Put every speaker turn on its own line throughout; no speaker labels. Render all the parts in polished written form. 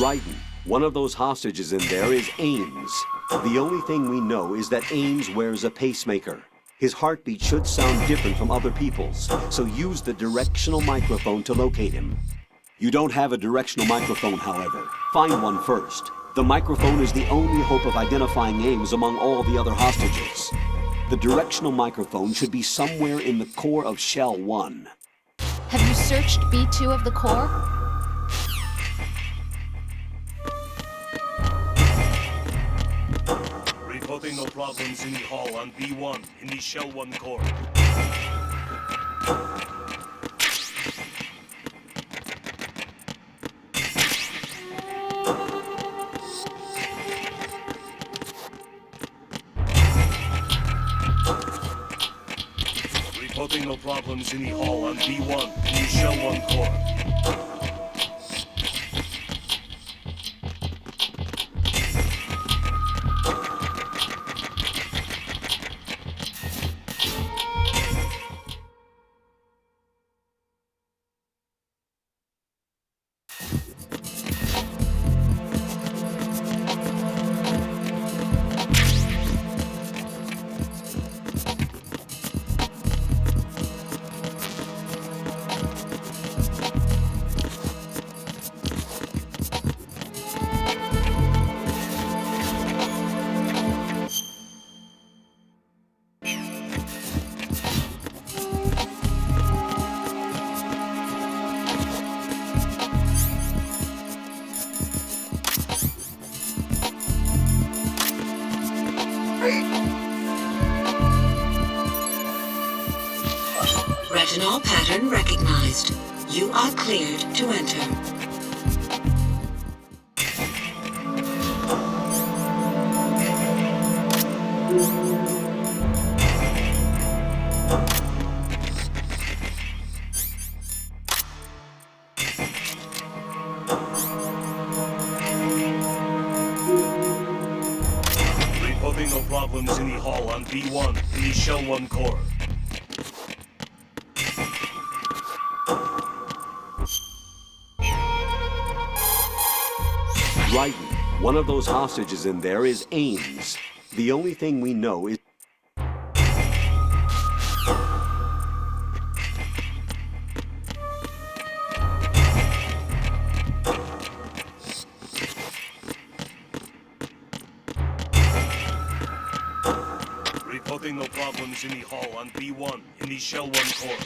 Raiden, one of those hostages in there is Ames. The only thing we know is that Ames wears a pacemaker. His heartbeat should sound different from other people's, so use the directional microphone to locate him. You don't have a directional microphone, however. Find one first. The microphone is the only hope of identifying Ames among all the other hostages. The directional microphone should be somewhere in the core of Shell 1.
Have you searched B2 of the core?
Reporting no problems in the hall on B1 in the Shell 1 core. Reporting no problems in the hall on B1 in the Shell 1 core.
Retinol pattern recognized. You are cleared to enter.
Reporting no problems in the hall on B1 in the Shell 1 core.
Raiden, one of those hostages in there is Ames. The only thing we know is...
Reporting no problems in the hall on B1 in the Shell 1 core.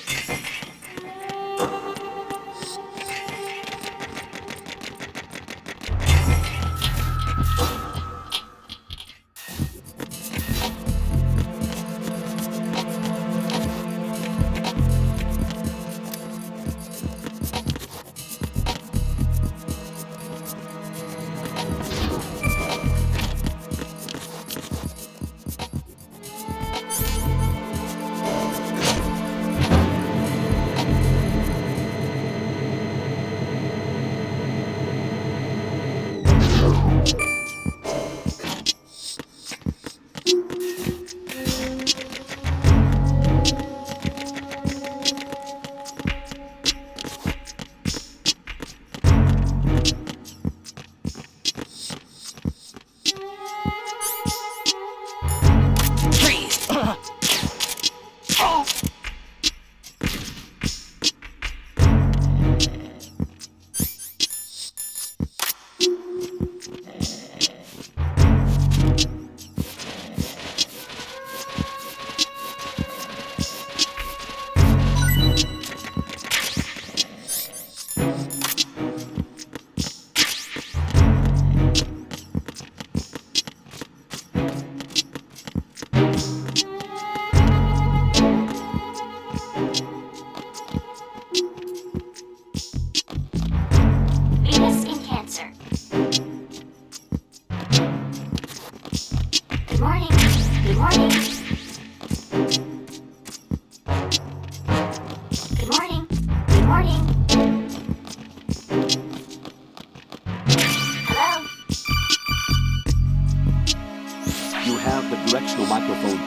directional microphone.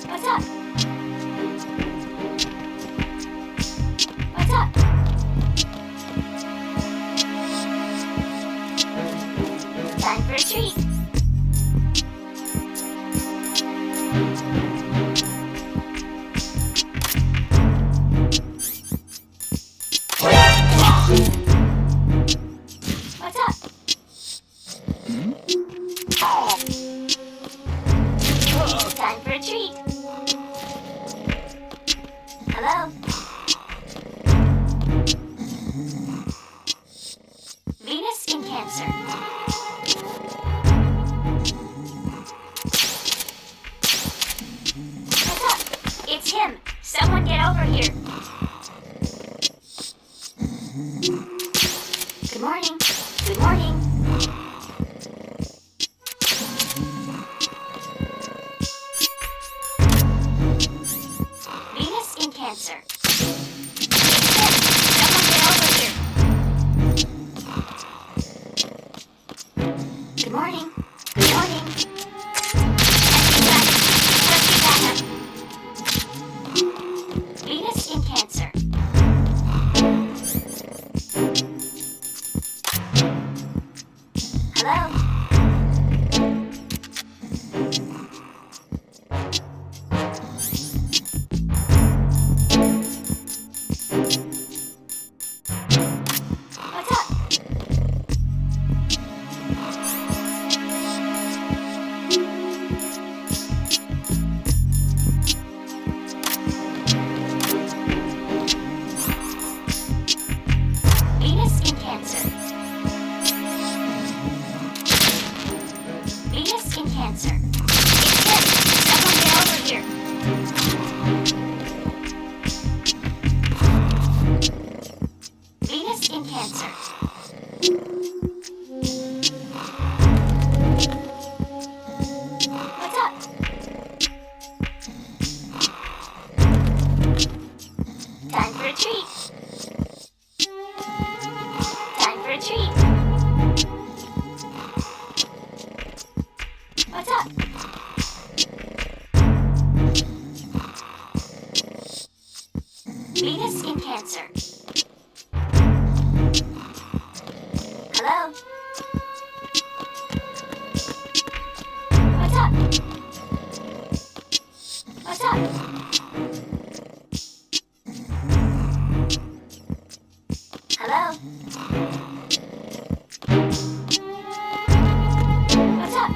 What's up? What's up?
Time for a treat. What's up? Time for a treat. Hello? Venus in Cancer. What's up? It's him. Someone get over here. Good morning. Good morning. Venus in Cancer. It's him. Someone get over here. Good morning. Good morning. Let's get back up. Venus in Cancer. Hello? What's up? Venus in Cancer. Venus in Cancer. It's him. Someone get over here. Venus in Cancer. What's up? Time for a treat. Time for a treat. What's up? Venus in Cancer. Hello? What's up? What's up? Hello? What's up?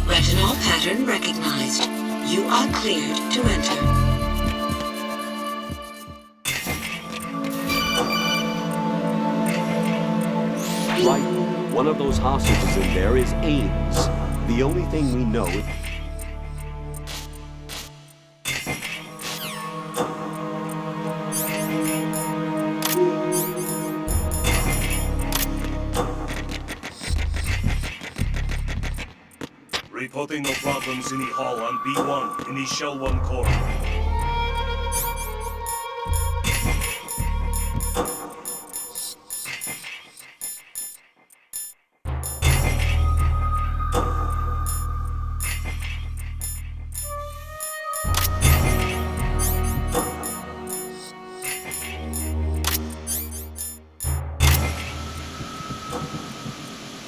Retinol pattern recognized. You are cleared to enter.
Right. One of those hostages in there is Ames. The only thing we know is...
Reporting no problems in the hall on B1 in the Shell 1 core.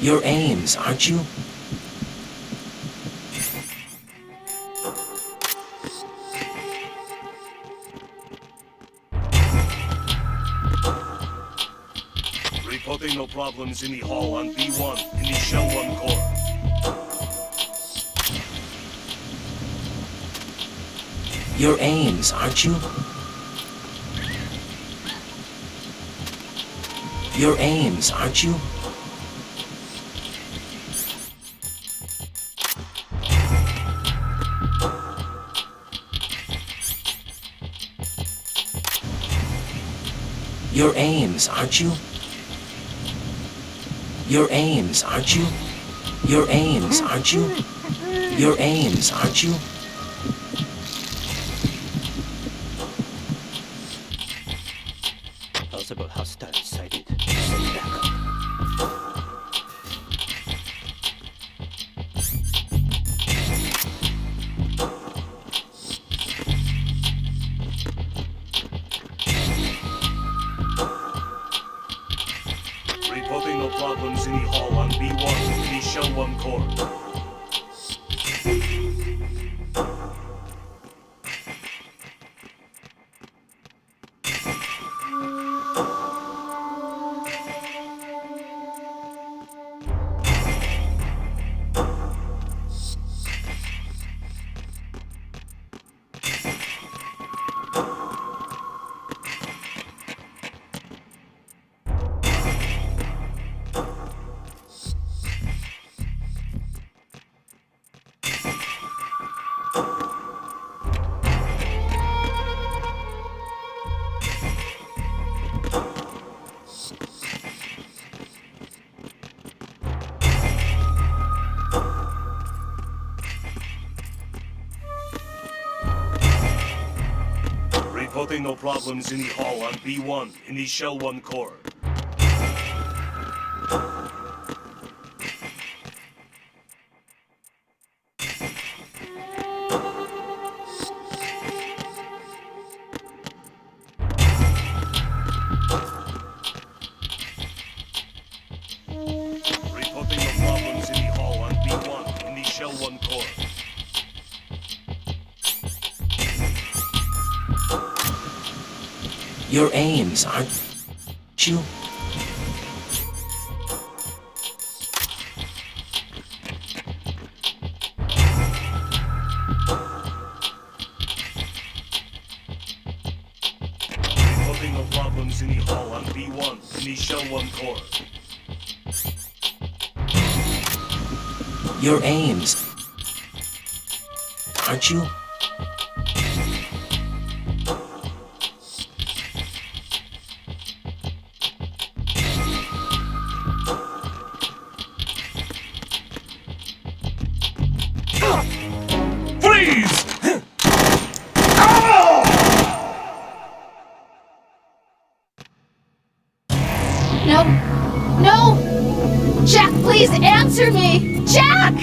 Your aims, aren't you?
Reporting no problems in the hall on B1 in the Shell 1 core.
Your aims, aren't you? Your aims, aren't you? Your aims, aren't you? Your aims, aren't you? Your aims, aren't you? Your aims, aren't you?
Possible hostile sighted. Send backup.
Reporting no problems in the hall on B1 in the Shell 1 core. Reporting no problems in the hall on B1 in the Shell 1 core. Reporting no problems in the hall on B1 in the Shell 1 core.
Your aims, aren't you?
Reporting no problems in the hall on B1 in the Shell 1 core.
Your aims, aren't you?
No! No! Jack, please answer me! Jack!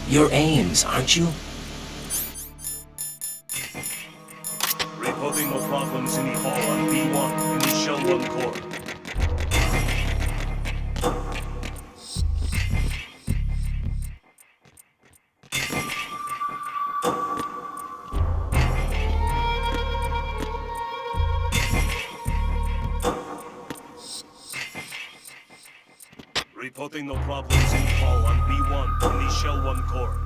Your aims, aren't you?
Reporting no problems in the hall on B1 in the Shell 1 core. Reporting no problems in the hall on B1 in the Shell 1 core.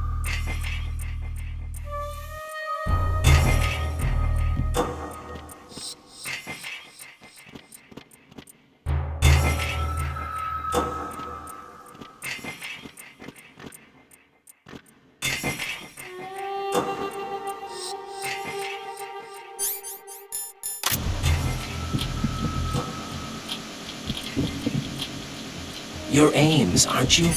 Your aims, aren't you?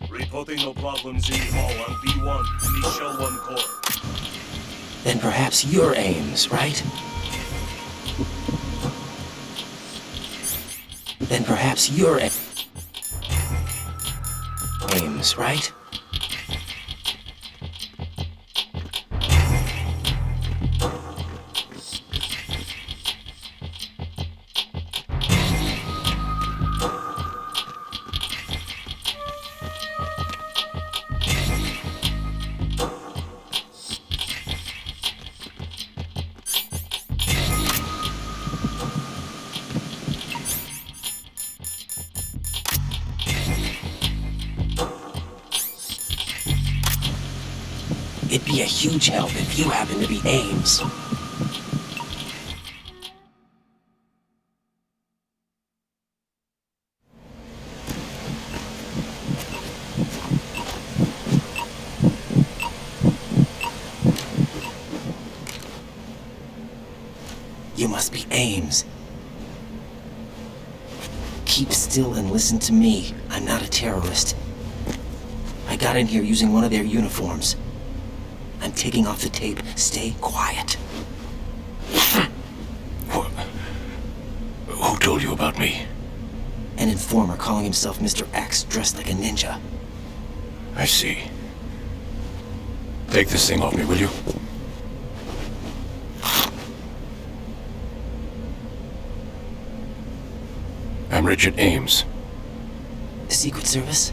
Reporting no problems in the hall on B1 in the Shell 1 core.
Then perhaps your aims, right? Then perhaps your Ames, right? It'd be a huge help if you happen to be Ames. You must be Ames. Keep still and listen to me. I'm not a terrorist. I got in here using one of their uniforms. I'm taking off the tape. Stay quiet.
Who told you about me?
An informer calling himself Mr. X, dressed like a ninja.
I see. Take this thing off me, will you? I'm Richard Ames.
Secret Service?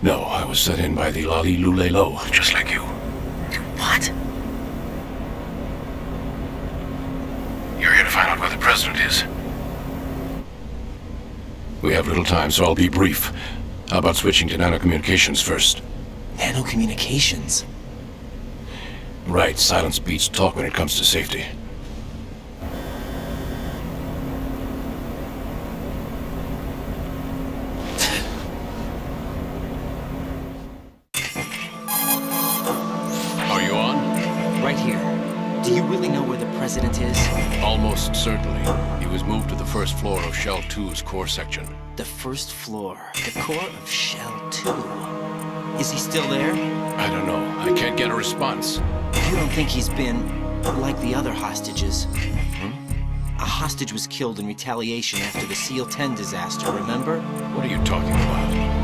No, I was sent in by the Lali Lulelo, just like you.
What?
You're here to find out where the president is. We have little time, so I'll be brief. How about switching to nanocommunications first?
Nanocommunications?
Right, silence beats talk when it comes to safety.
Are you on?
Right here. Do you really know where the president is?
Almost certainly. He was moved to the first floor of Shell 2's core section.
The first floor. The core of Shell 2. Is he still there?
I don't know. I can't get a response.
You don't think he's been like the other hostages? A hostage was killed in retaliation after the SEAL 10 disaster, remember?
What are you talking about?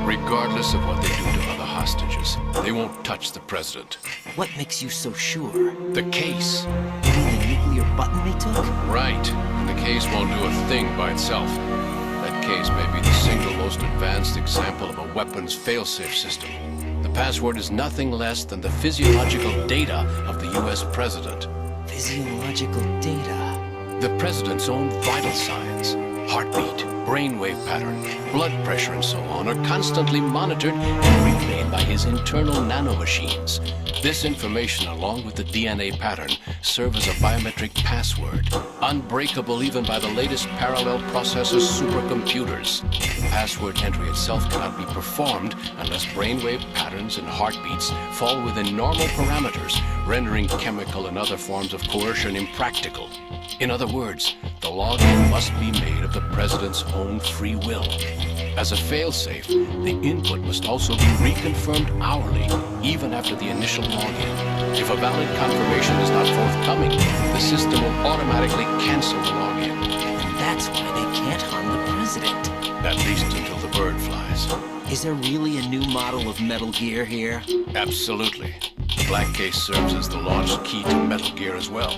Regardless of what they do to other hostages, they won't touch the president.
What makes you so sure?
The case.
You mean the nuclear button they took?
Right. And the case won't do a thing by itself. That case may be the single most advanced example of a weapons failsafe system. The password is nothing less than the physiological data of the US president.
Physiological data.
The president's own vital signs, heartbeat, brainwave pattern, blood pressure, and so on, are constantly monitored and relayed by his internal nanomachines. This information, along with the DNA pattern, serve as a biometric password, unbreakable even by the latest parallel processor supercomputers. The password entry itself cannot be performed unless brainwave patterns and heartbeats fall within normal parameters, rendering chemical and other forms of coercion impractical. In other words, the login must be made of the president's own free will. As a failsafe, the input must also be reconfirmed hourly, even after the initial login. If a valid confirmation is not forthcoming, the system will automatically cancel the login.
And that's why they can't harm the president.
At least until the bird flies.
Is there really a new model of Metal Gear here?
Absolutely. The black case serves as the launch key to Metal Gear as well.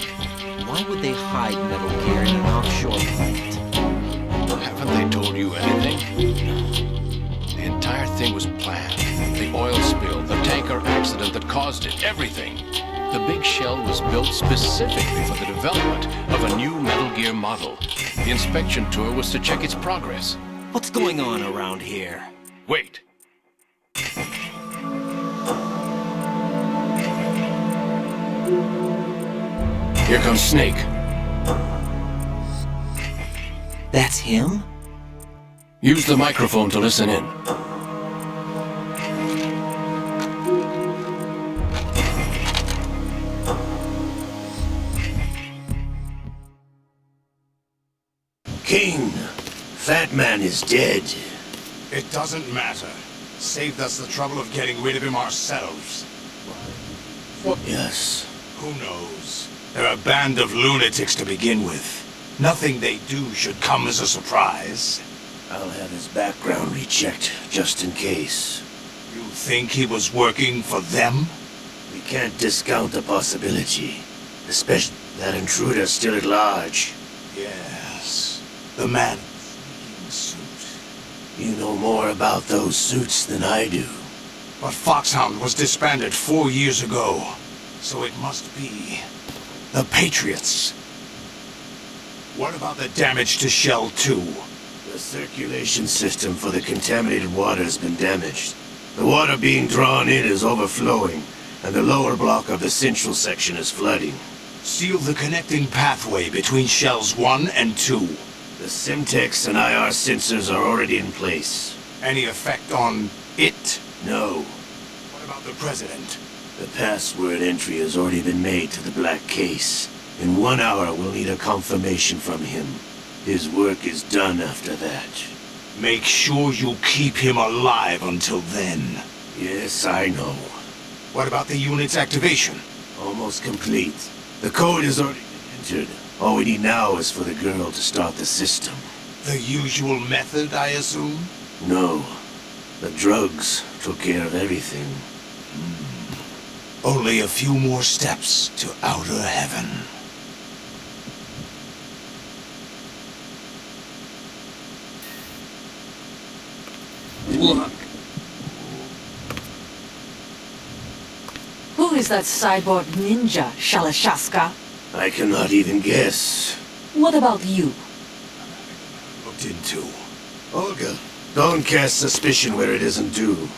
Why would they hide Metal Gear in an offshore plant?
Haven't they told you anything? The entire thing was planned. The oil spill, the tanker accident that caused it, everything. The big shell was built specifically for the development of a new Metal Gear model. The inspection tour was to check its progress.
What's going on around here?
Wait.
Here comes Snake.
That's him?
Use the microphone to listen in.
King, Fat Man is dead.
It doesn't matter. Saved us the trouble of getting rid of him ourselves.
Yes.
Who knows? They're a band of lunatics to begin with. Nothing they do should come as a surprise.
I'll have his background rechecked, just in case.
You think he was working for them?
We can't discount the possibility. Especially that intruder's still at large.
Yes. The man in the suit.
You know more about those suits than I do.
But Foxhound was disbanded 4 years ago. So it must be the Patriots. What about the damage to Shell 2?
The circulation system for the contaminated water has been damaged. The water being drawn in is overflowing, and the lower block of the central section is flooding.
Seal the connecting pathway between Shells 1 and 2.
The Simtex and IR sensors are already in place.
Any effect on it?
No.
What about the President?
The password entry has already been made to the black case. In 1 hour, we'll need a confirmation from him. His work is done after that.
Make sure you keep him alive until then.
Yes, I know.
What about the unit's activation?
Almost complete. The code has already been entered. All we need now is for the girl to start the system.
The usual method, I assume?
No. The drugs took care of everything.
Only a few more steps to outer heaven.
Who is that cyborg ninja, Shalashaska?
I cannot even guess.
What about you?
Looked into.
Olga, don't cast suspicion where it isn't due.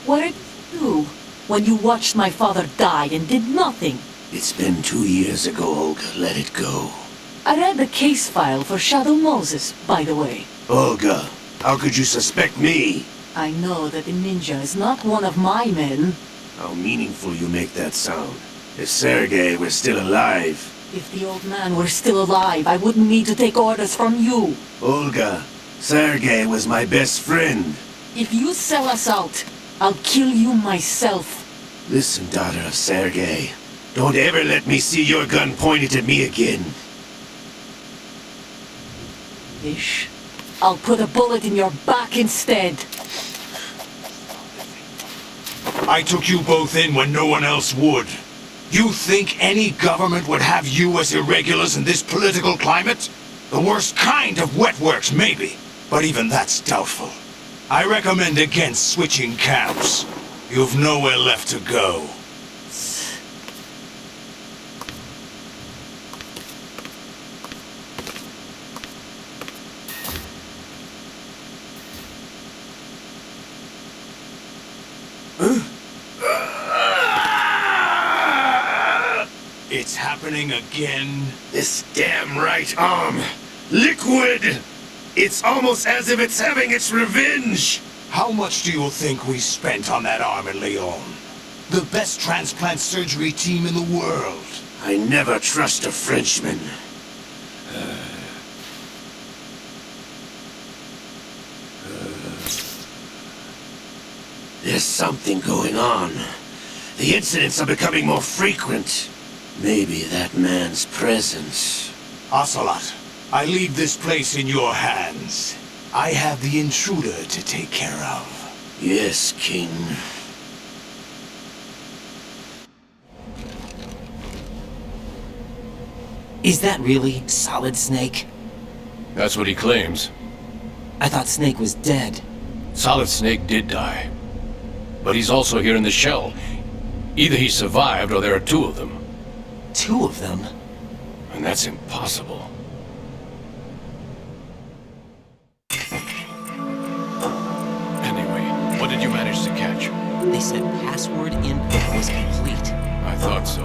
What did you do when you watched my father die and did nothing?
It's been 2 years ago, Olga. Let it go.
I read the case file for Shadow Moses, by the way.
Olga, how could you suspect me?
I know that the ninja is not one of my men.
How meaningful you make that sound. If Sergei were still alive...
If the old man were still alive, I wouldn't need to take orders from you.
Olga, Sergei was my best friend.
If you sell us out, I'll kill you myself.
Listen, daughter of Sergei. Don't ever let me see your gun pointed at me again.
Ish. I'll put a bullet in your back instead.
I took you both in when no one else would. You think any government would have you as irregulars in this political climate? The worst kind of wet works, maybe. But even that's doubtful. I recommend against switching camps. You've nowhere left to go. It's happening again.
This damn right arm. Liquid! It's almost as if it's having its revenge!
How much do you think we spent on that arm in Lyon? The best transplant surgery team in the world.
I never trust a Frenchman. There's something going on. The incidents are becoming more frequent. Maybe that man's presence.
Ocelot, I leave this place in your hands. I have the intruder to take care of.
Yes, King.
Is that really Solid Snake?
That's what he claims.
I thought Snake was dead.
Solid Snake did die. But he's also here in the shell. Either he survived or there are two of them.
Two of them?
And that's impossible. Anyway, what did you manage to catch?
They said password input was complete.
I thought so.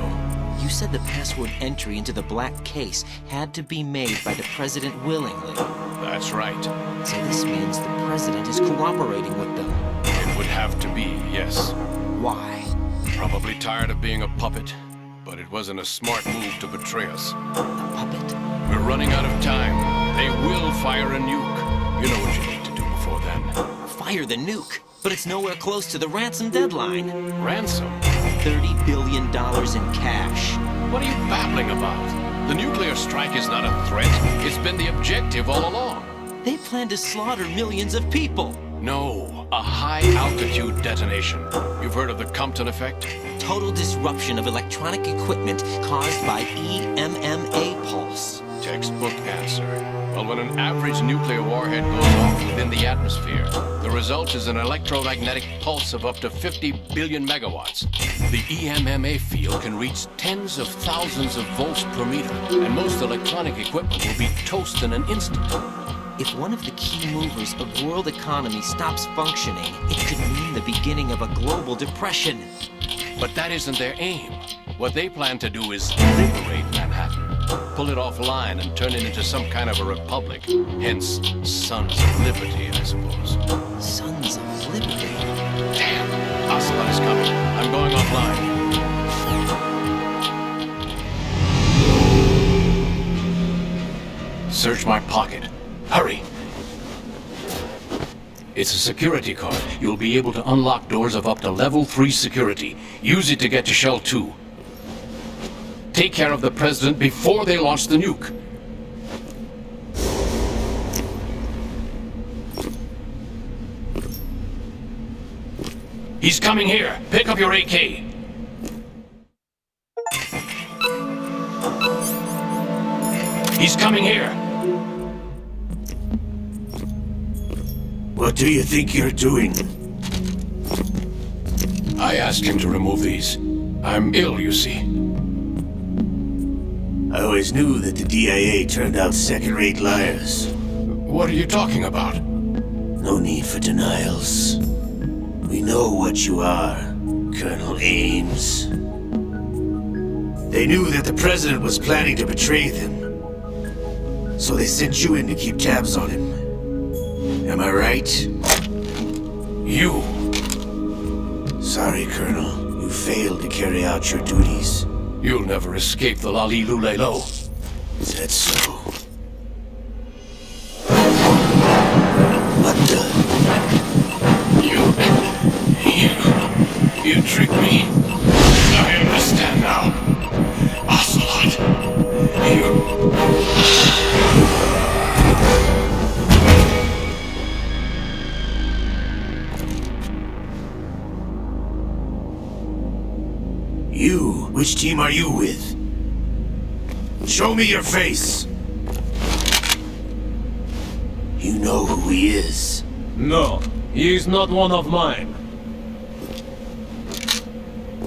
You said the password entry into the black case had to be made by the President willingly.
That's right.
So this means the President is cooperating with them.
It would have to be, yes.
Why?
Probably tired of being a puppet, but it wasn't a smart move to betray us.
A puppet?
We're running out of time. They will fire a nuke. You know what you need to do before then.
Fire the nuke? But it's nowhere close to the ransom deadline.
Ransom?
$30 billion in cash.
What are you babbling about? The nuclear strike is not a threat. It's been the objective all along.
They plan to slaughter millions of people.
No, a high-altitude detonation. You've heard of the Compton effect?
Total disruption of electronic equipment caused by EMMA pulse.
Textbook answer. Well, when an average nuclear warhead goes off within the atmosphere, the result is an electromagnetic pulse of up to 50 billion megawatts. The EMMA field can reach tens of thousands of volts per meter, and most electronic equipment will be toast in an instant.
If one of the key movers of world economy stops functioning, it could mean the beginning of a global depression.
But that isn't their aim. What they plan to do is liberate Manhattan. Pull it offline and turn it into some kind of a republic. Hence, Sons of Liberty, I suppose.
Sons of Liberty?
Damn! Ocelot is coming. I'm going offline. Search my pocket. Hurry! It's a security card. You'll be able to unlock doors of up to level 3 security. Use it to get to Shell 2. Take care of the President before they launch the nuke. He's coming here. Pick up your AK. He's coming here.
What do you think you're doing?
I asked him to remove these. I'm ill, you see.
I always knew that the DIA turned out second-rate liars.
What are you talking about?
No need for denials. We know what you are, Colonel Ames. They knew that the President was planning to betray them. So they sent you in to keep tabs on him. Am I right?
You.
Sorry, Colonel. You failed to carry out your duties.
You'll never escape the Lali Lulelo.
Is that so? What the?
You tricked me. I understand now. Ocelot.
You? Which team are you with? Show me your face! You know who he is.
No, he is not one of mine.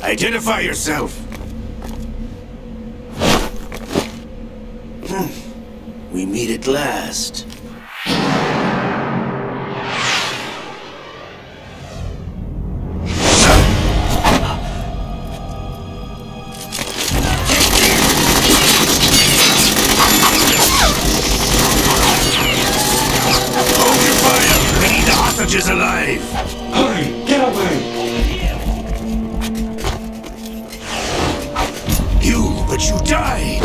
Identify yourself! We meet at last. Hostages alive!
Hurry! Get away!
But you died!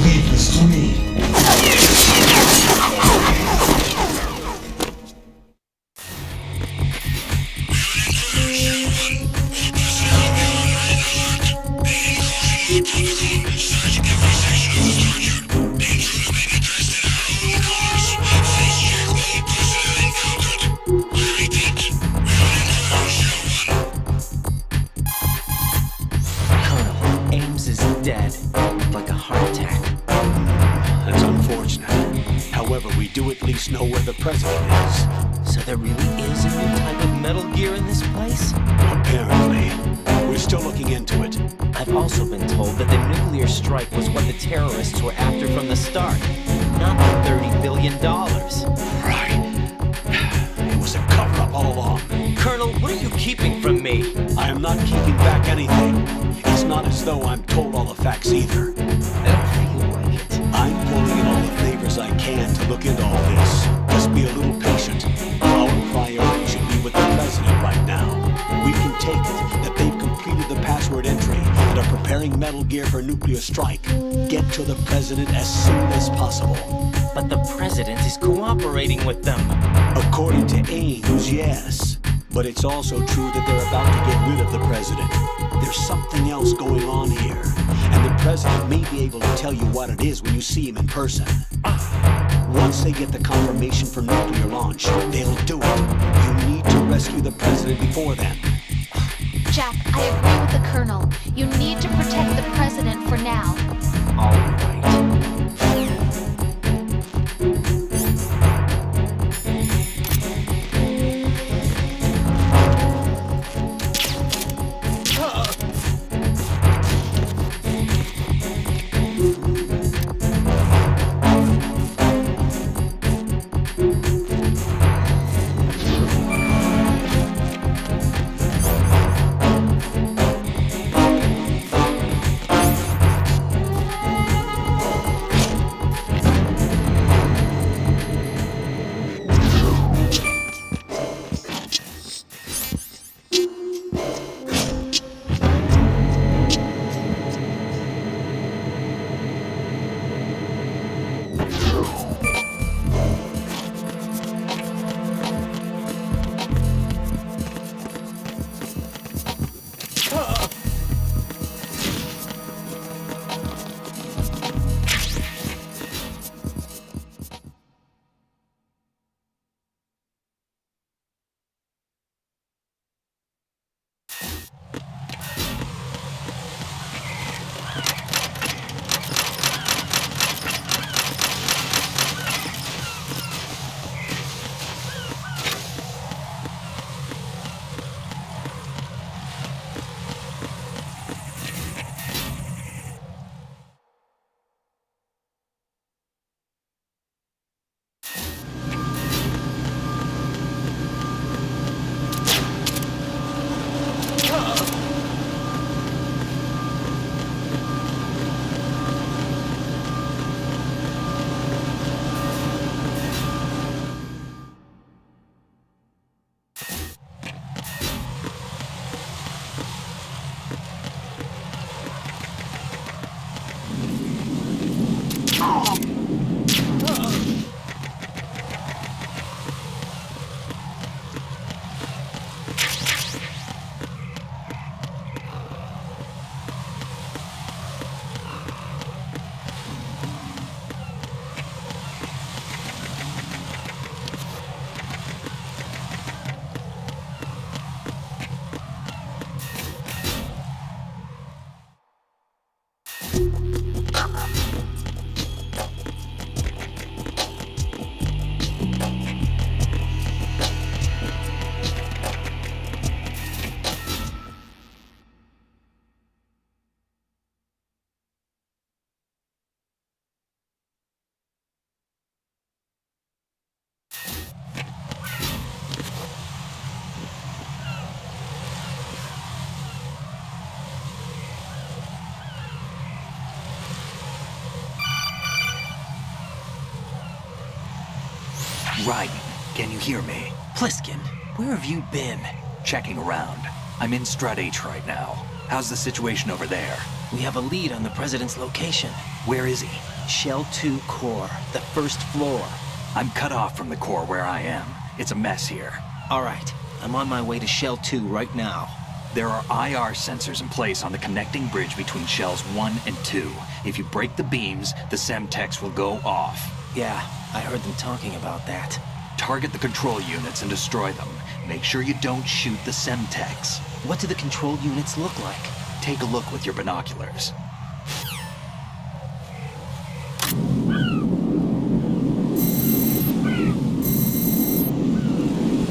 Leave this to me.
Dead, like a heart attack.
That's unfortunate. However, we do at least know where the President is.
So there really is a new type of Metal Gear in this place?
Apparently. We're still looking into it.
I've also been told that the nuclear strike was what the terrorists were after from the start, not the $30 billion.
Right. It was a cover-up all along.
Colonel, what are you keeping from me?
I am not keeping back anything. It's not as though I'm told all the facts either.
I don't feel like it.
I'm pulling in all the favors I can to look into all this. Just be a little patient. Our priority should be with the President right now. We can take it that they've completed the password entry and are preparing Metal Gear for nuclear strike. Get to the President as soon as possible.
But the President is cooperating with them.
According to Ames, yes. But it's also true that they're about to get rid of the president. There's something else going on here. And the president may be able to tell you what it is when you see him in person. Once they get the confirmation for nuclear launch, they'll do it. You need to rescue the president before then.
Jack, I agree with the Colonel. You need to protect the president for now.
All right.
Raiden, can you hear me?
Pliskin, where have you been?
Checking around. I'm in Strut H right now. How's the situation over there?
We have a lead on the president's location.
Where is he?
Shell 2 core, the first floor.
I'm cut off from the core where I am. It's a mess here.
All right, I'm on my way to Shell 2 right now.
There are IR sensors in place on the connecting bridge between Shells 1 and 2. If you break the beams, the Semtex will go off.
Yeah, I heard them talking about that.
Target the control units and destroy them. Make sure you don't shoot the Semtex.
What do the control units look like?
Take a look with your binoculars.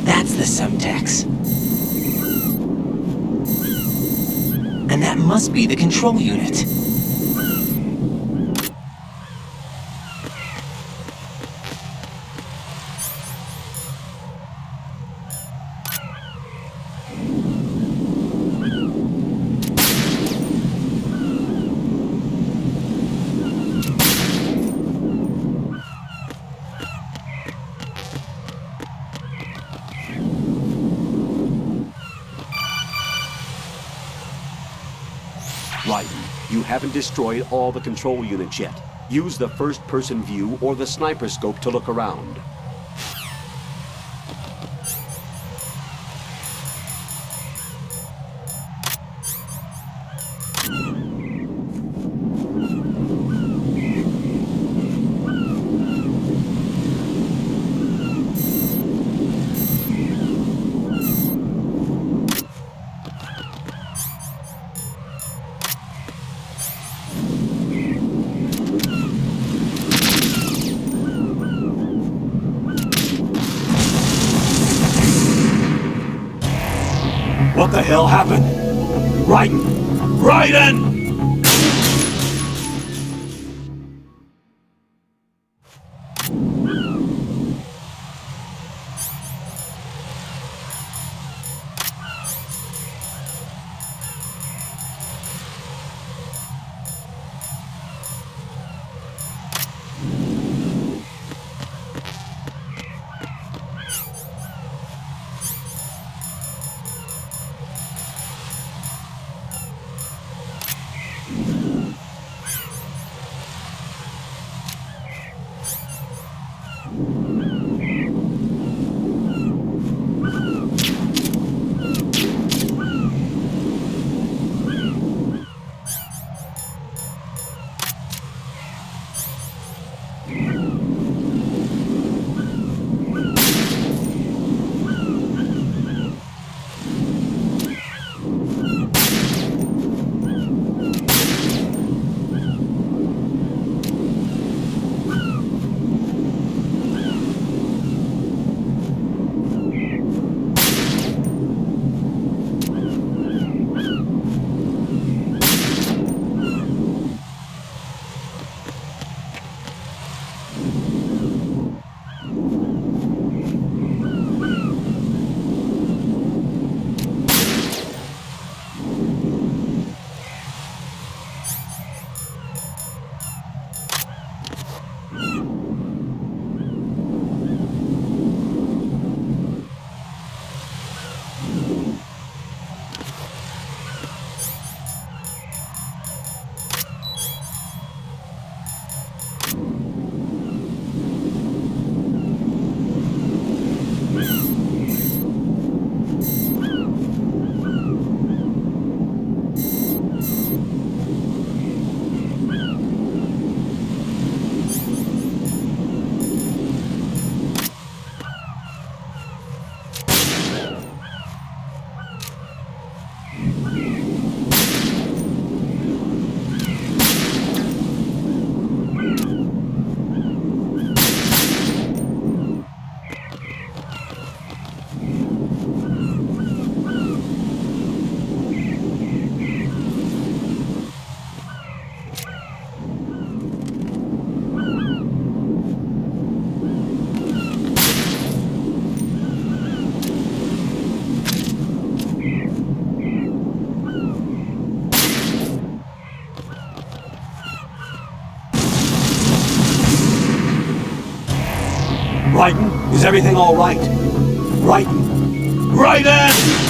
That's the Semtex. And that must be the control unit.
Raiden, you haven't destroyed all the control units yet. Use the first-person view or the sniper scope to look around.
What the hell happened? Raiden! Raiden!
Raiden, is everything all right? Raiden! Raiden!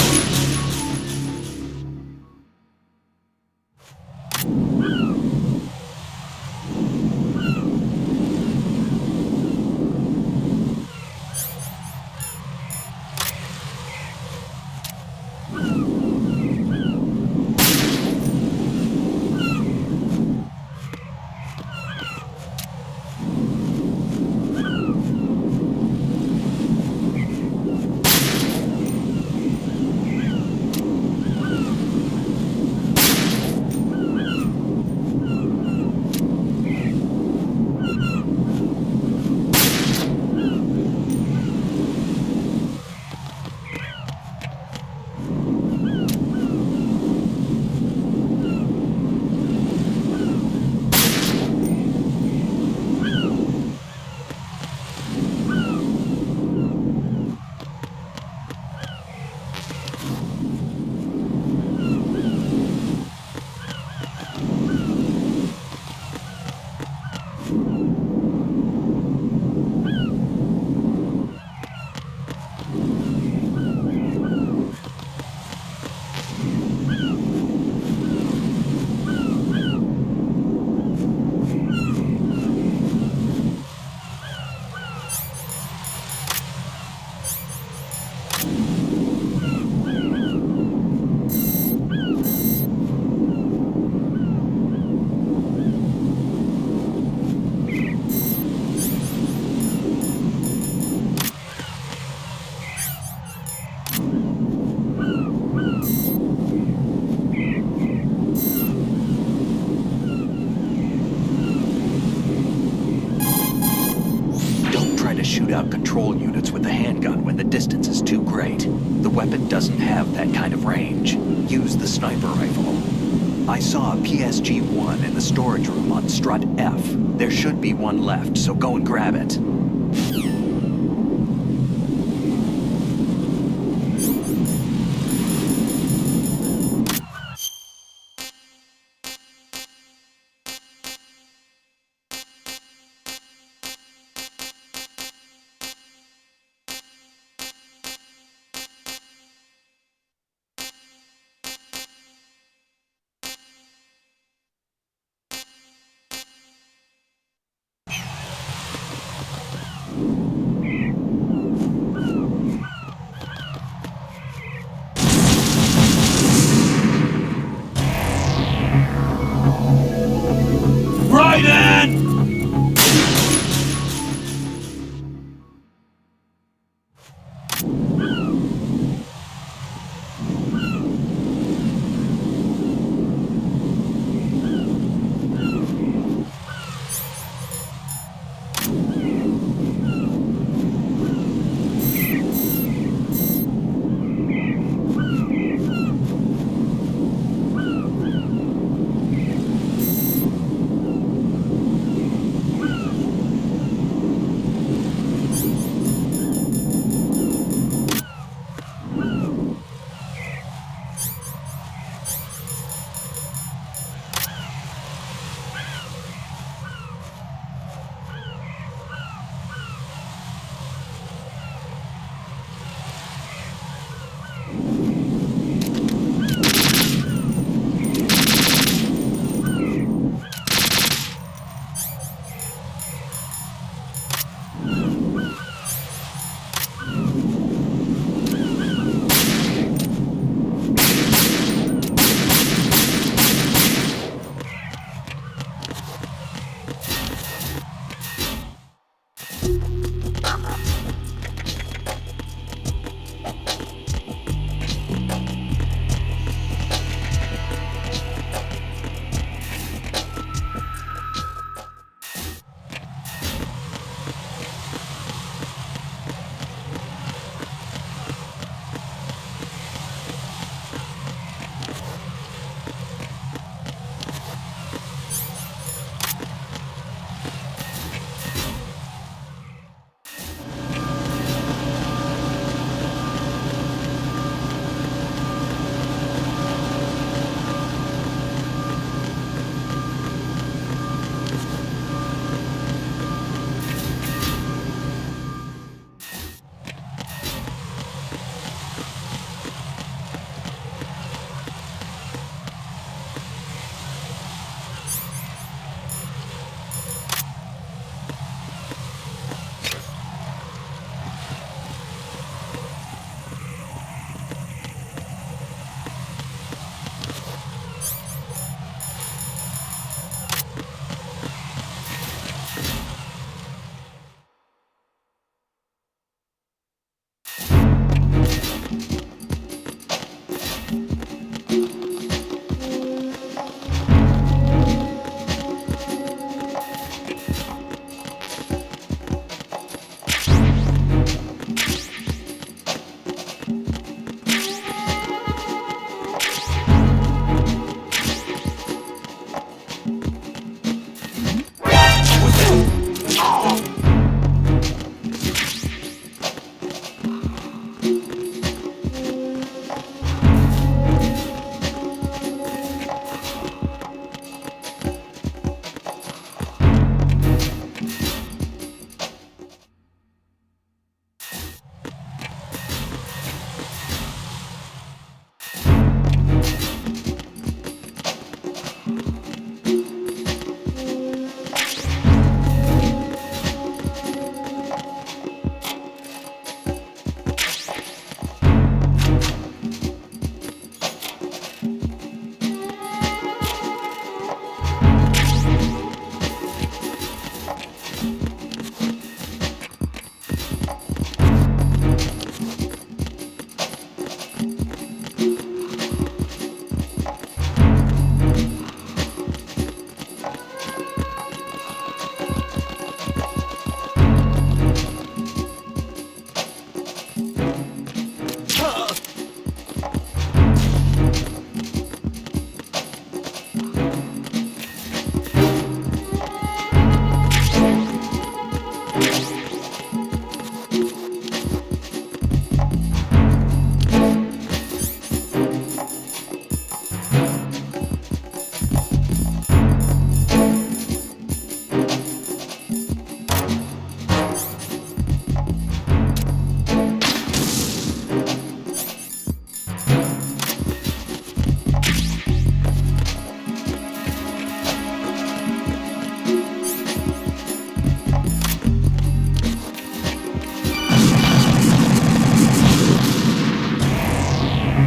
shoot out control units with the handgun when the distance is too great. The weapon doesn't have that kind of range. Use the sniper rifle. I saw a PSG-1 in the storage room on strut F. There should be one left, so go and grab it.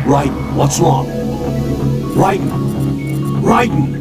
Raiden, what's wrong? Raiden! Raiden!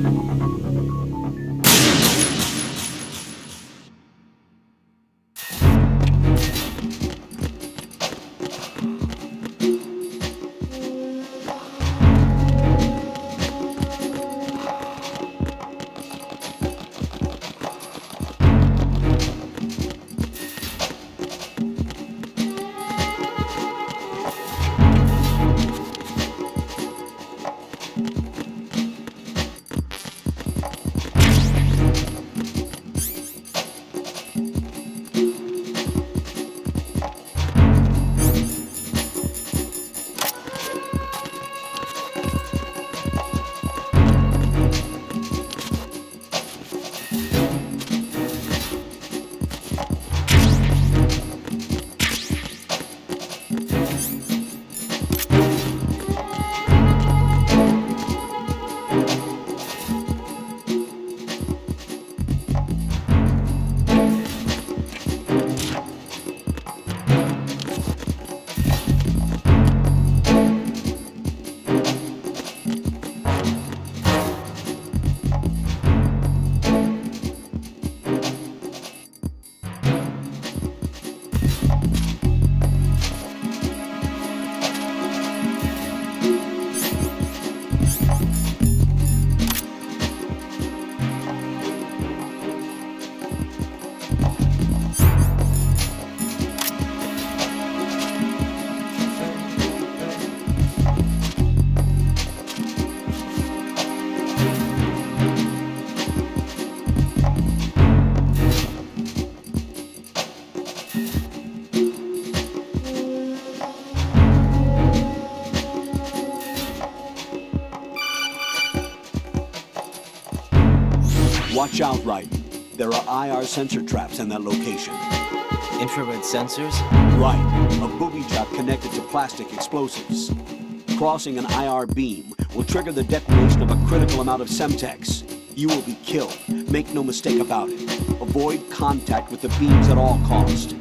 Watch out, Raiden. There are IR sensor traps in that location.
Infrared sensors?
Right. A booby trap connected to plastic explosives. Crossing an IR beam will trigger the detonation of a critical amount of Semtex. You will be killed. Make no mistake about it. Avoid contact with the beams at all costs.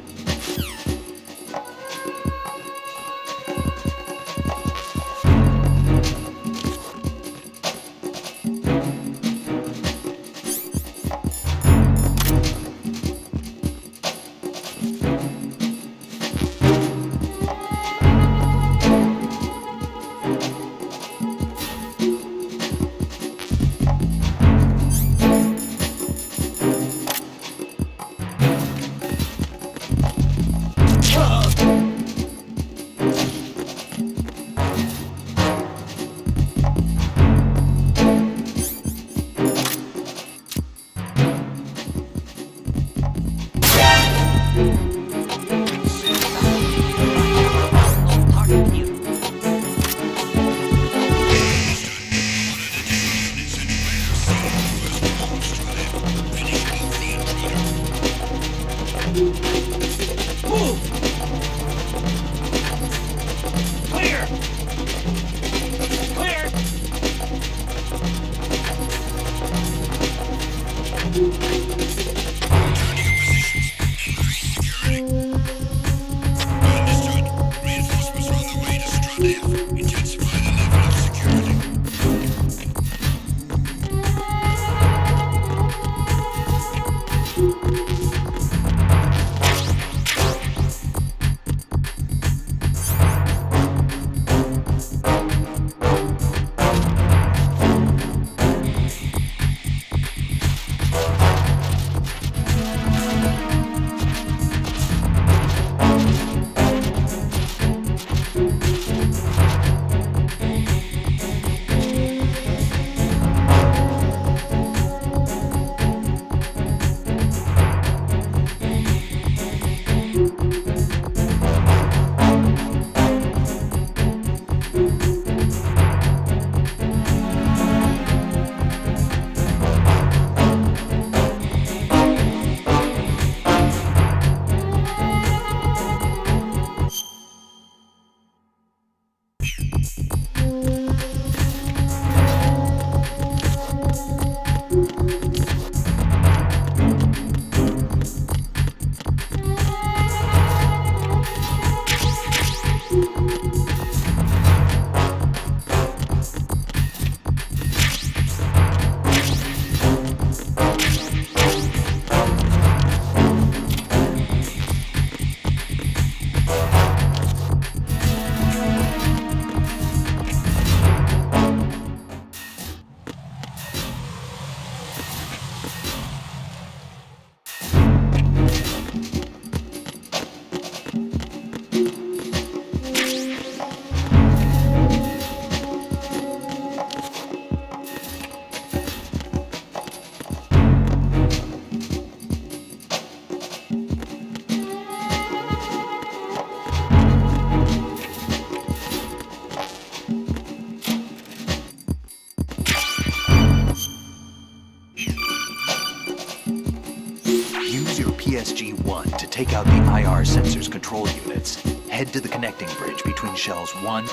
take out the IR sensors control units. Head to the connecting bridge between shells 1...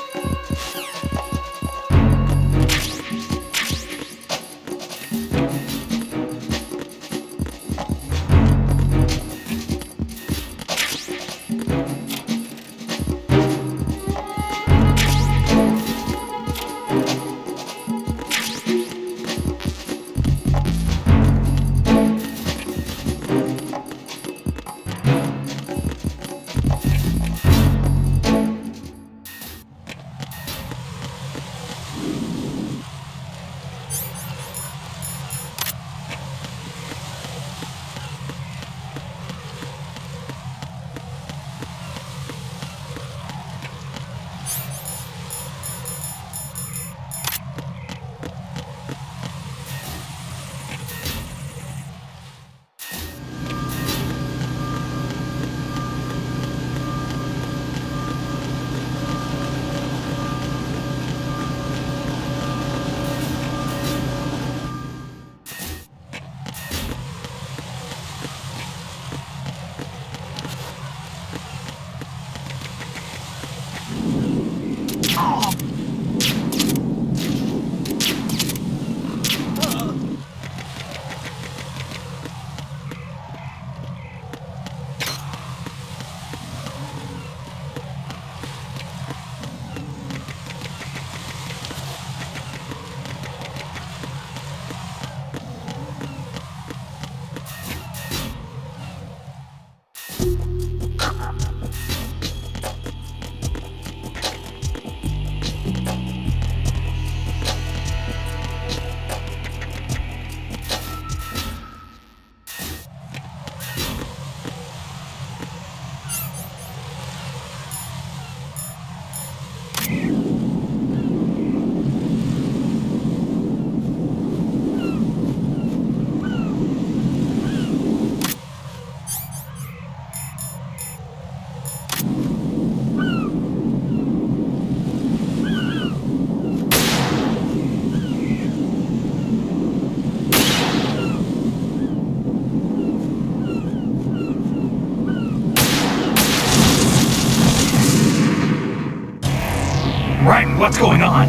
Raiden, what's going on?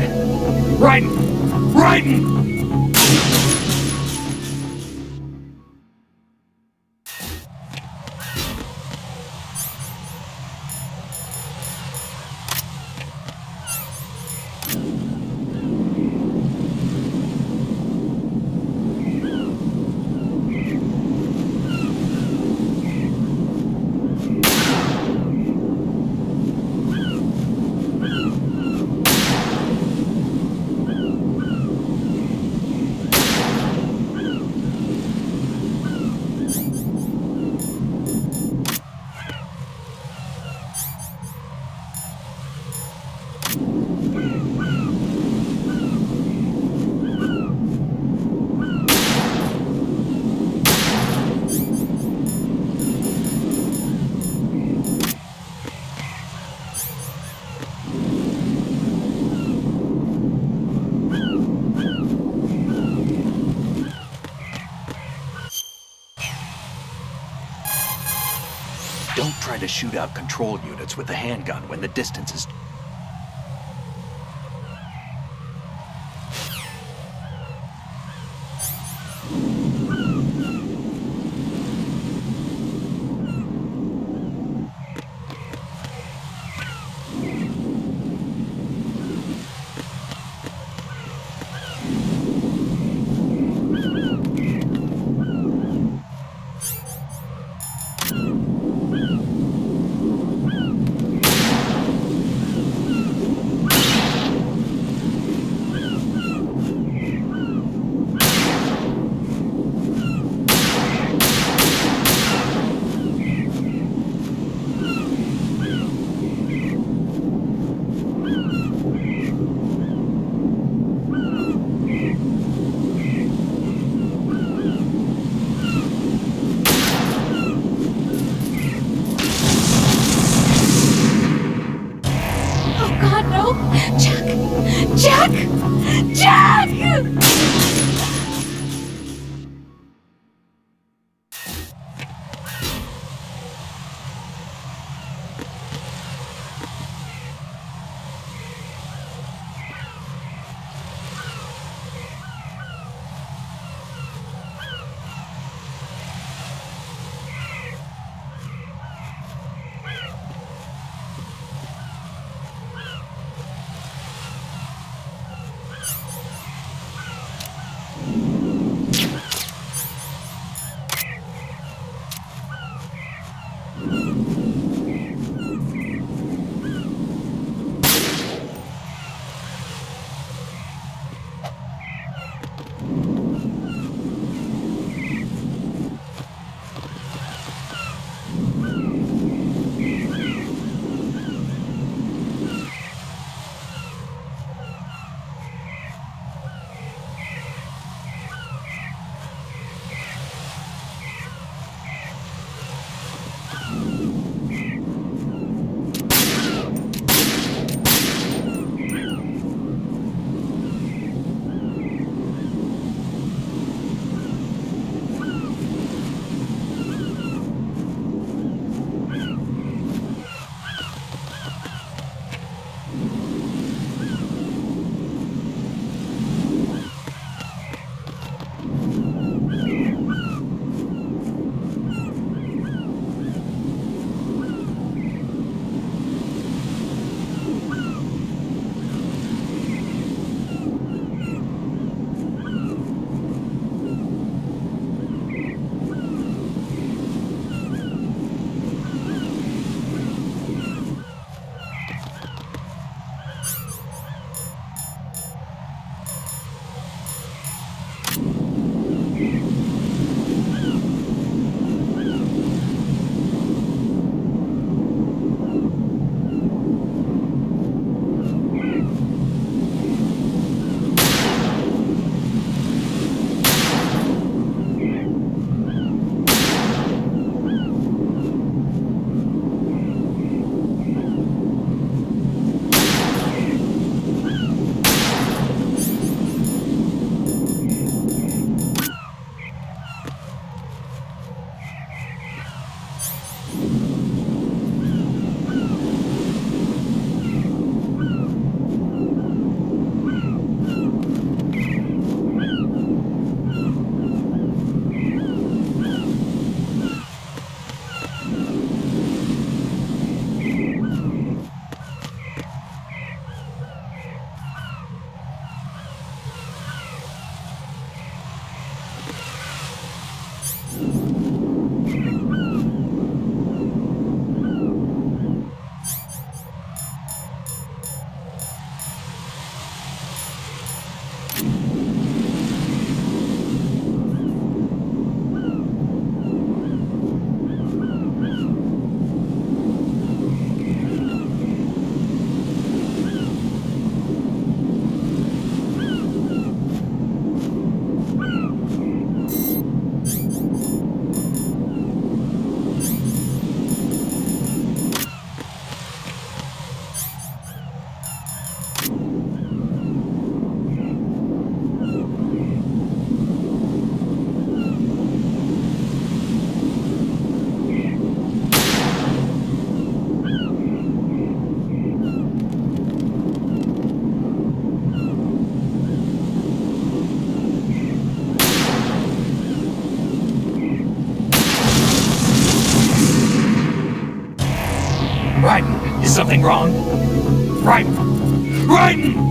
Raiden! Raiden!
Don't try to shoot out control units with the handgun when the distance is...
Jack! Jack!
Raiden, is something wrong? Raiden! Raiden!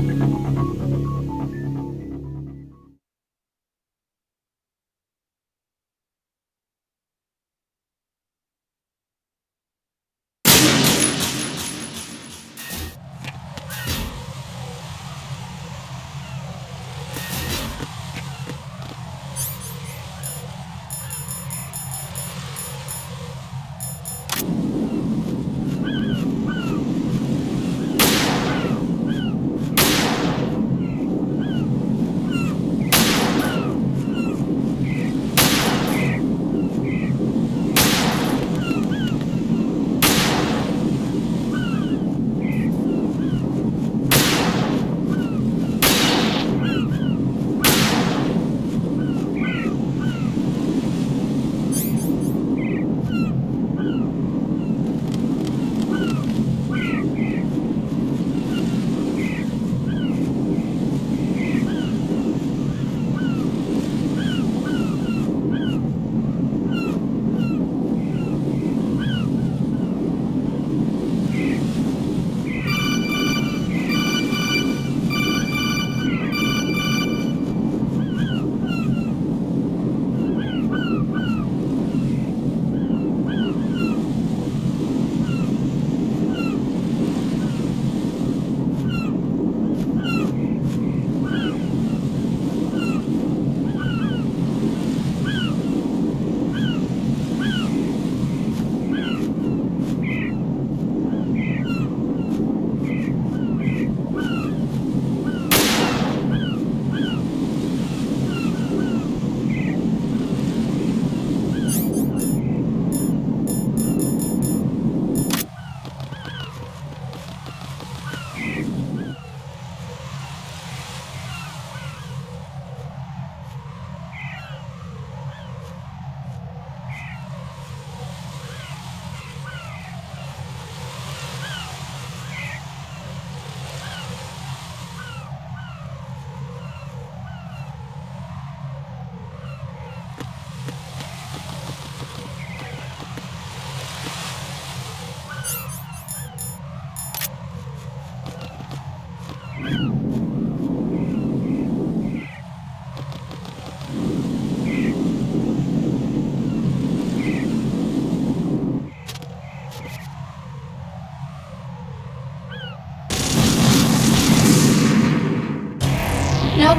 No!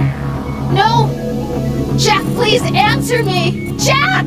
No! Jack, please answer me! Jack!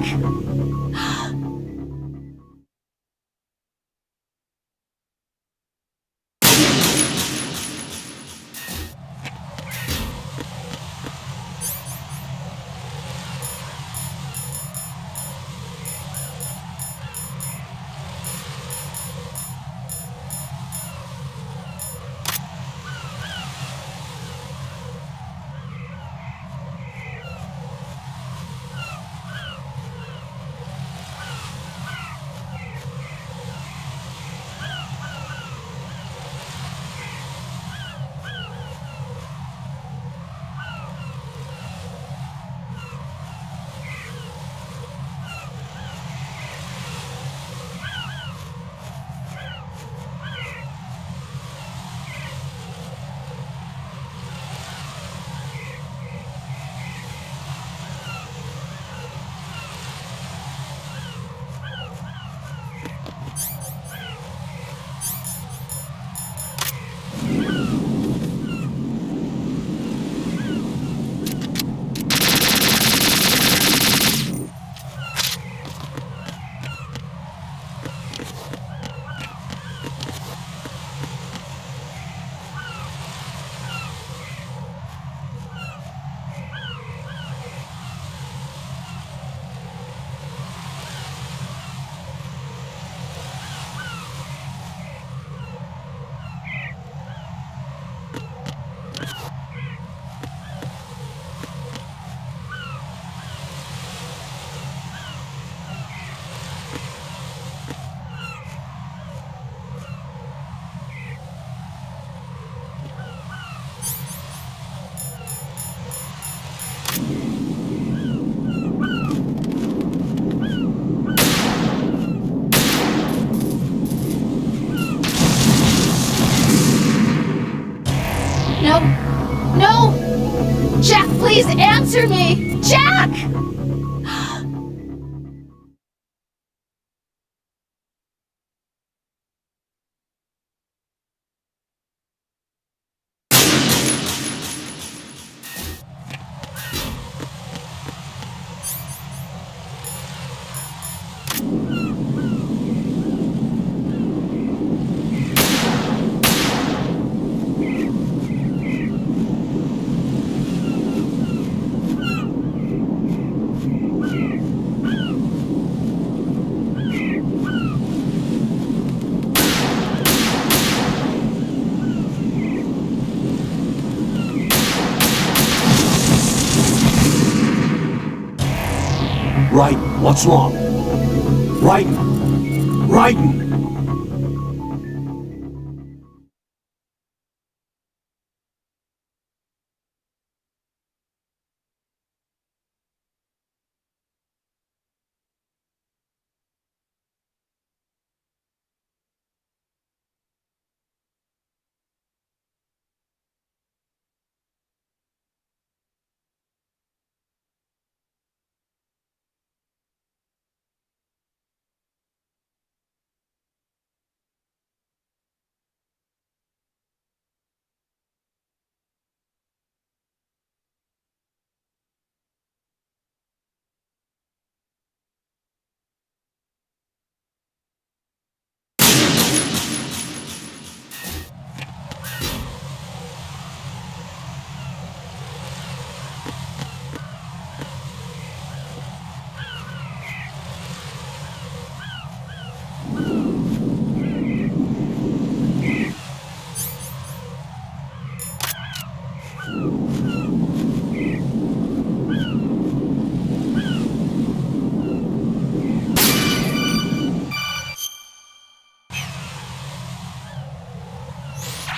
Please answer me! Jack!
Raiden, what's wrong? Raiden! Raiden!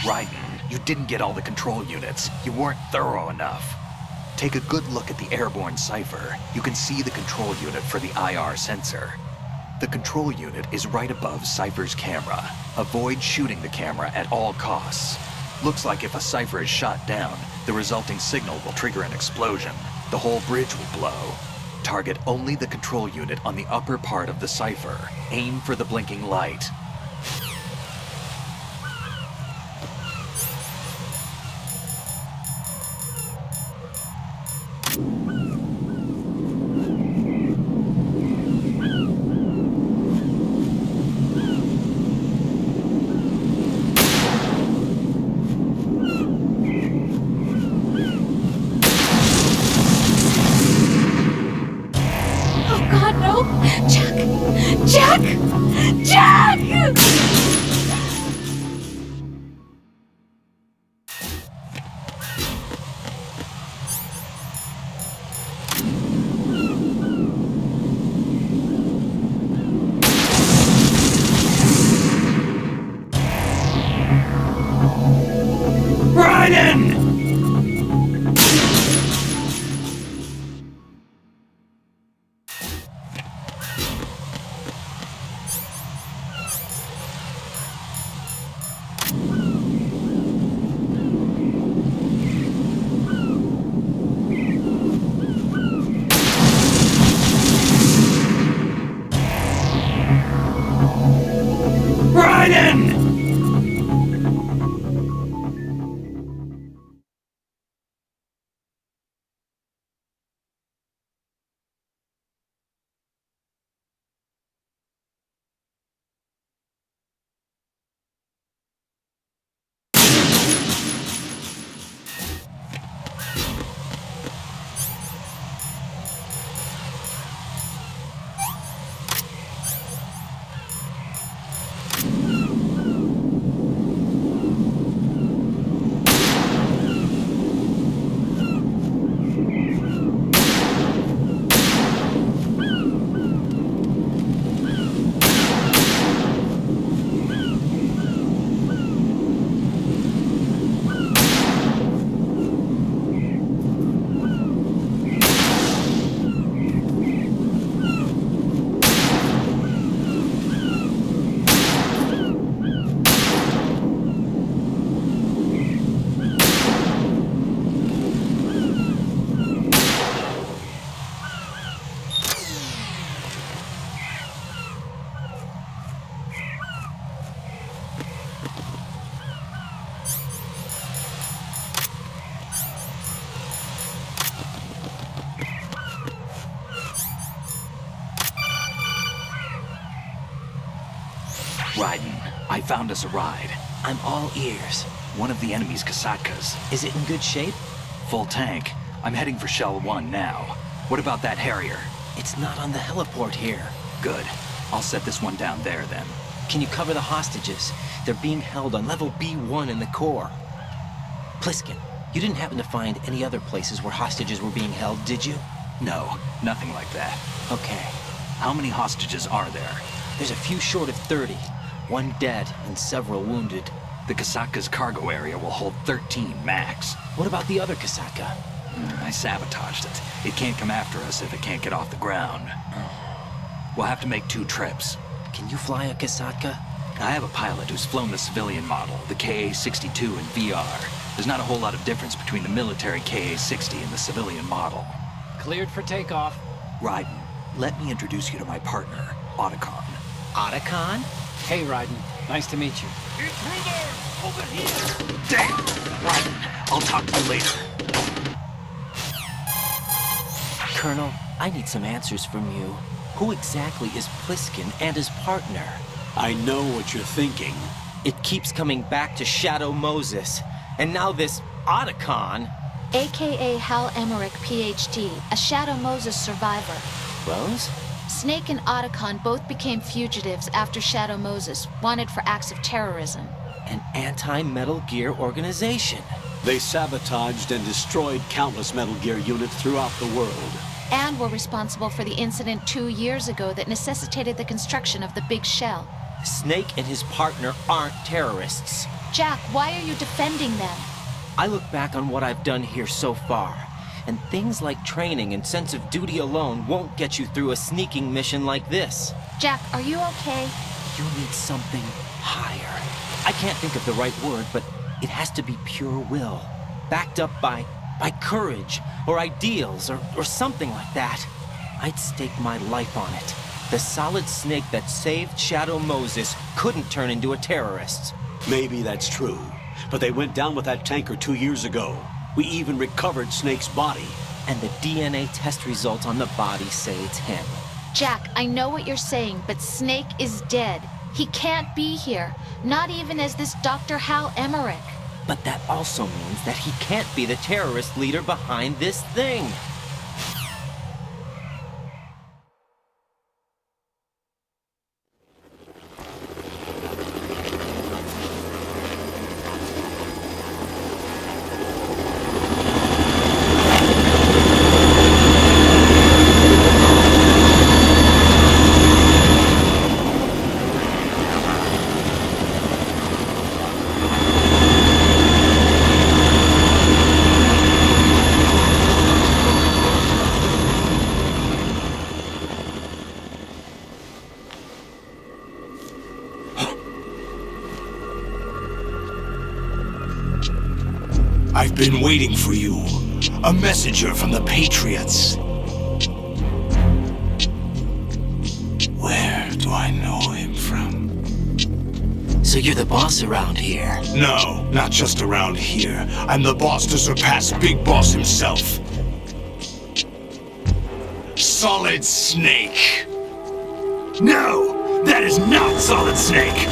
Raiden, you didn't get all the control units. You weren't thorough enough. Take a good look at the airborne cipher. You can see the control unit for the IR sensor. The control unit is right above Cypher's camera. Avoid shooting the camera at all costs. Looks like if a Cypher is shot down, the resulting signal will trigger an explosion. The whole bridge will blow. Target only the control unit on the upper part of the Cypher. Aim for the blinking light. I found us a ride.
I'm all ears.
One of the enemy's Kasatkas.
Is it in good shape?
Full tank. I'm heading for Shell 1 now. What about that Harrier?
It's not on the heliport here.
Good. I'll set this one down there then.
Can you cover the hostages? They're being held on level B1 in the core. Pliskin, you didn't happen to find any other places where hostages were being held, did you?
No, nothing like that.
Okay.
How many hostages are there?
There's a few short of 30. One dead and several wounded.
The Kasatka's cargo area will hold 13 max.
What about the other Kasatka?
I sabotaged it. It can't come after us if it can't get off the ground. We'll have to make 2 trips.
Can you fly a Kasatka?
I have a pilot who's flown the civilian model, the KA-62 in VR. There's not a whole lot of difference between the military KA-60 and the civilian model.
Cleared for takeoff.
Raiden, let me introduce you to my partner, Otacon.
Otacon?
Hey, Raiden. Nice to meet you.
Intruders! Over here!
Damn! Raiden, I'll talk to you later.
Colonel, I need some answers from you. Who exactly is Pliskin and his partner?
I know what you're thinking.
It keeps coming back to Shadow Moses. And now this Otacon.
AKA Hal Emmerich, PhD, a Shadow Moses survivor.
Rose?
Snake and Otacon both became fugitives after Shadow Moses, wanted for acts of terrorism.
An anti-Metal Gear organization.
They sabotaged and destroyed countless Metal Gear units throughout the world.
And were responsible for the incident 2 years ago that necessitated the construction of the Big Shell.
Snake and his partner aren't terrorists.
Jack, why are you defending them?
I look back on what I've done here so far, and things like training and sense of duty alone won't get you through a sneaking mission like this.
Jack, are you okay?
You need something higher. I can't think of the right word, but it has to be pure will, backed up by courage, or ideals, or something like that. I'd stake my life on it. The solid Snake that saved Shadow Moses couldn't turn into a terrorist.
Maybe that's true, but they went down with that tanker 2 years ago. We even recovered Snake's body.
And the DNA test results on the body say it's him.
Jack, I know what you're saying, but Snake is dead. He can't be here, not even as this Dr. Hal Emmerich.
But that also means that he can't be the terrorist leader behind this thing.
I've been waiting for you. A messenger from the Patriots. Where do I know him from?
So you're the boss around here?
No, not just around here. I'm the boss to surpass Big Boss himself. Solid Snake. No, that is not Solid Snake.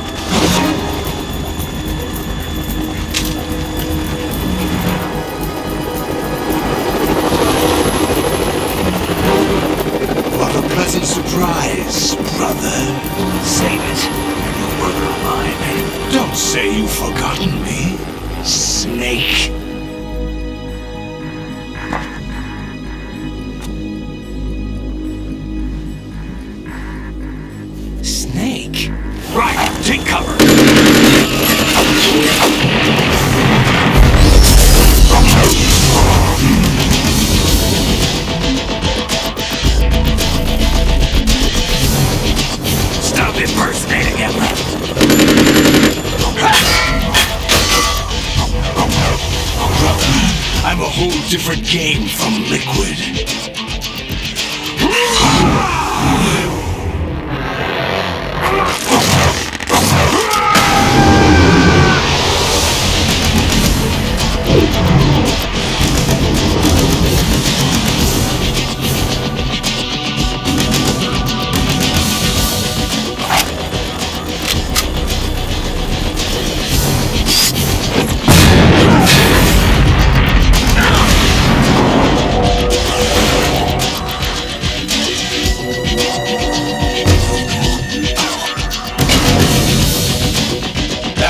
Pleasant surprise, brother. Save it. You brother of mine. Don't say you've forgotten me, Snake.
Snake?
Right, take cover. Impersonating him. I'm a whole different game from Liquid.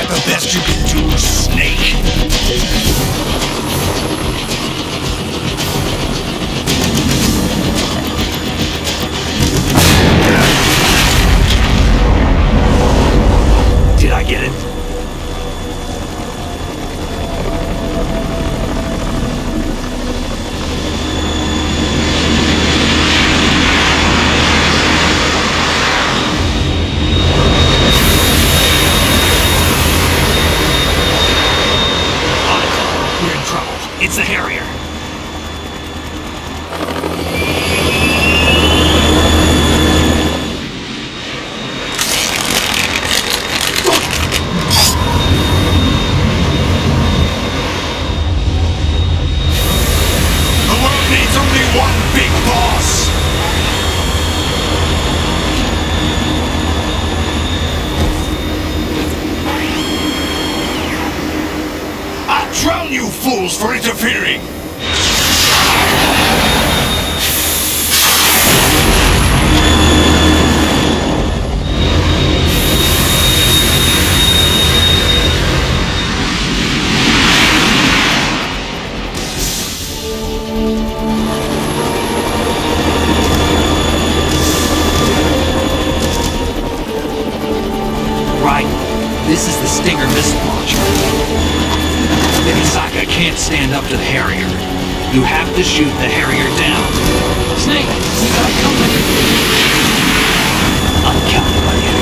that the best you can do, Snake?
Did I get it?
We're in trouble. It's the Harrier. The world needs only one big boss. I'll drown you fools for interfering!
Right. This is the Stinger missile launcher. Misaka can't stand up to the Harrier. You have to shoot the Harrier down.
Snake, we got company.
I'm counting on you.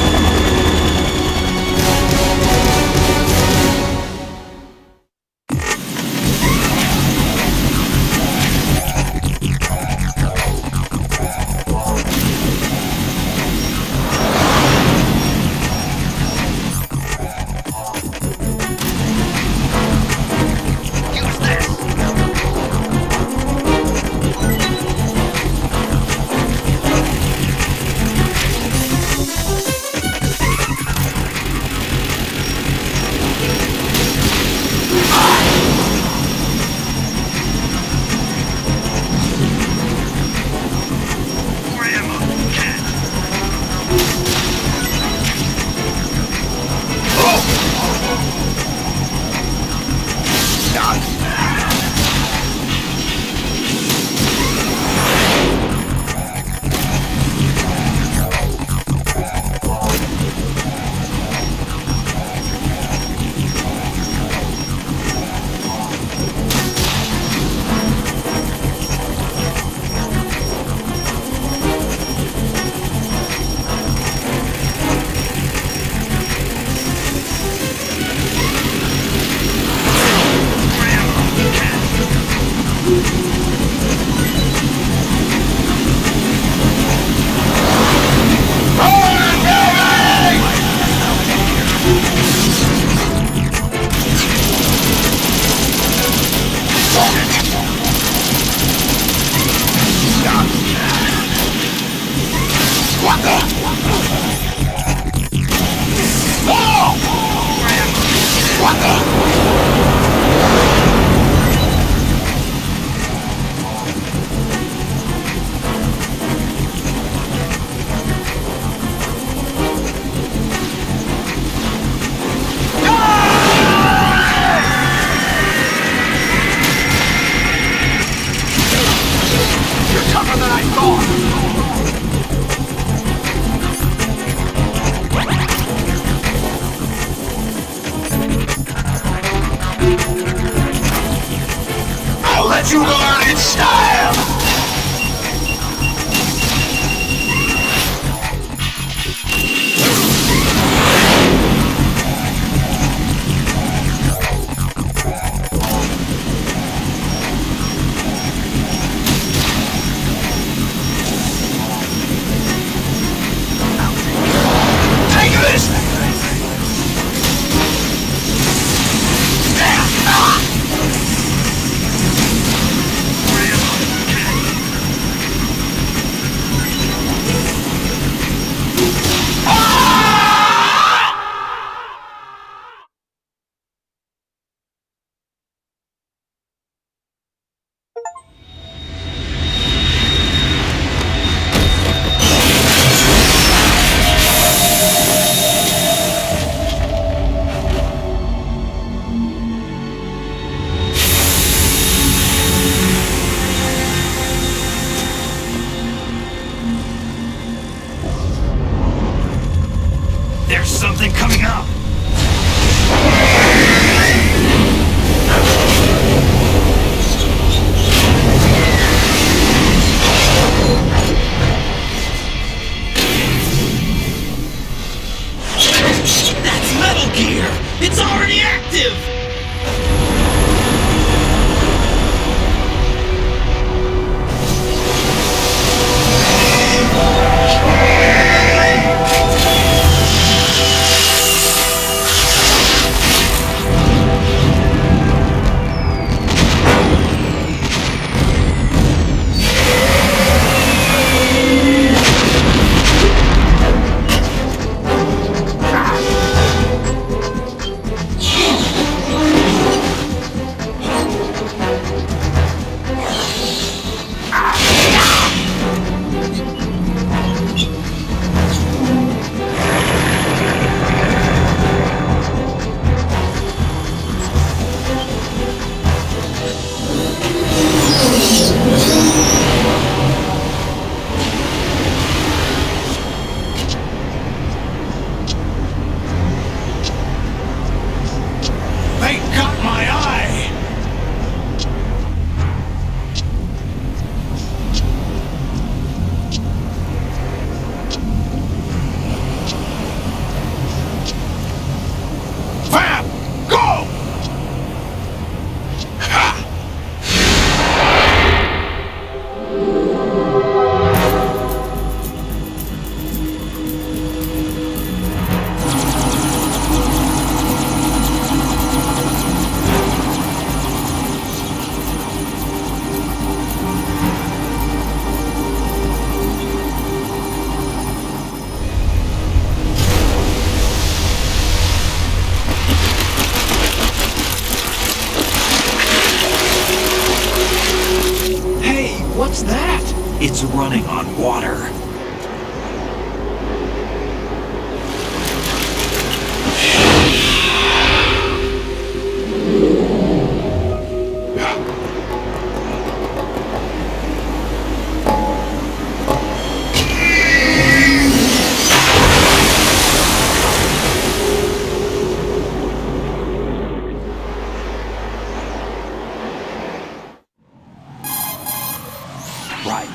Let you learn in style! Take this!
It's already active!
They got my eye! Fab! Go! Ha!
Hey, what's that? It's running on water. Right.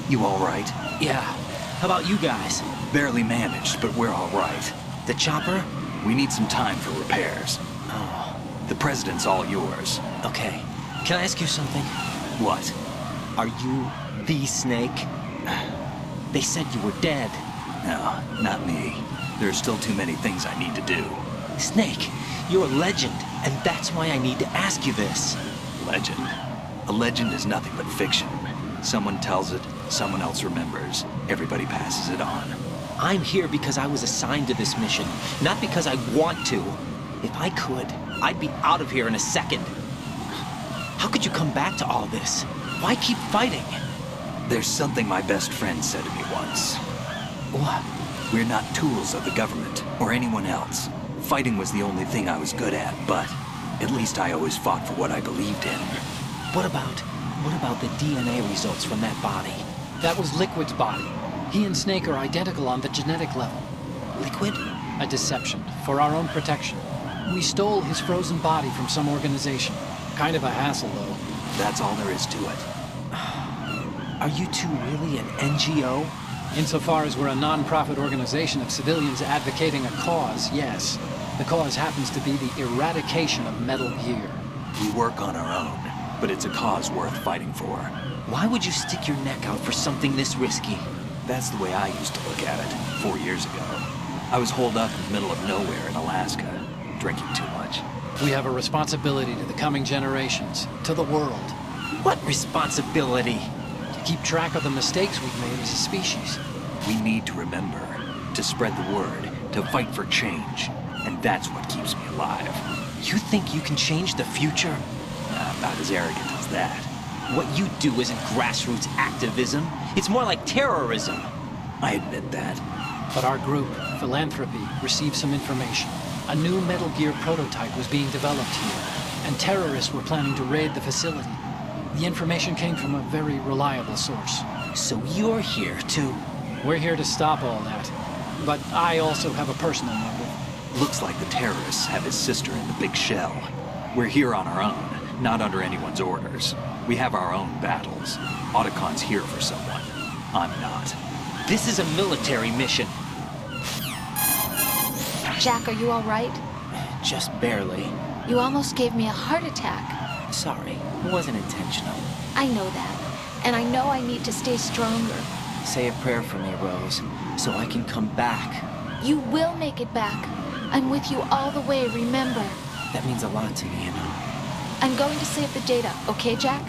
You all right?
Yeah. How about you guys?
Barely managed, but we're all right.
The chopper?
We need some time for repairs.
Oh,
The president's all yours.
okay. Can I ask you something?
What?
Are you the Snake? They said you were dead.
No, not me. There are still too many things I need to do.
Snake, you're a legend, and that's why I need to ask you this.
Legend. A legend is nothing but fiction. Someone tells it, someone else remembers. Everybody passes it on.
I'm here because I was assigned to this mission, not because I want to. If I could, I'd be out of here in a second. How could you come back to all this? Why keep fighting?
There's something my best friend said to me once.
What?
We're not tools of the government or anyone else. Fighting was the only thing I was good at, but at least I always fought for what I believed in.
What about the DNA results from that body?
That was Liquid's body. He and Snake are identical on the genetic level.
Liquid?
A deception, for our own protection. We stole his frozen body from some organization. Kind of a hassle, though.
That's all there is to it.
Are you two really an NGO?
Insofar as we're a non-profit organization of civilians advocating a cause, yes. The cause happens to be the eradication of Metal Gear.
We work on our own, but it's a cause worth fighting for.
Why would you stick your neck out for something this risky?
That's the way I used to look at it 4 years ago. I was holed up in the middle of nowhere in Alaska, drinking too much.
We have a responsibility to the coming generations, to the world.
What responsibility?
To keep track of the mistakes we've made as a species.
We need to remember, to spread the word, to fight for change. And that's what keeps me alive.
You think you can change the future?
I'm not as arrogant as that.
What you do isn't grassroots activism. It's more like terrorism.
I admit that.
But our group, Philanthropy, received some information. A new Metal Gear prototype was being developed here, and terrorists were planning to raid the facility. The information came from a very reliable source.
So you're here to...
We're here to stop all that. But I also have a personal motive.
Looks like the terrorists have his sister in the big shell. We're here on our own, not under anyone's orders. We have our own battles. Otacon's here for someone. I'm not.
This is a military mission.
Jack, are you all right?
just barely.
You almost gave me a heart attack.
Sorry, it wasn't intentional.
I know that. And I know I need to stay stronger.
Say a prayer for me, Rose, so I can come back.
You will make it back. I'm with you all the way, remember?
That means a lot to me, you know.
I'm going to save the data, okay, Jack?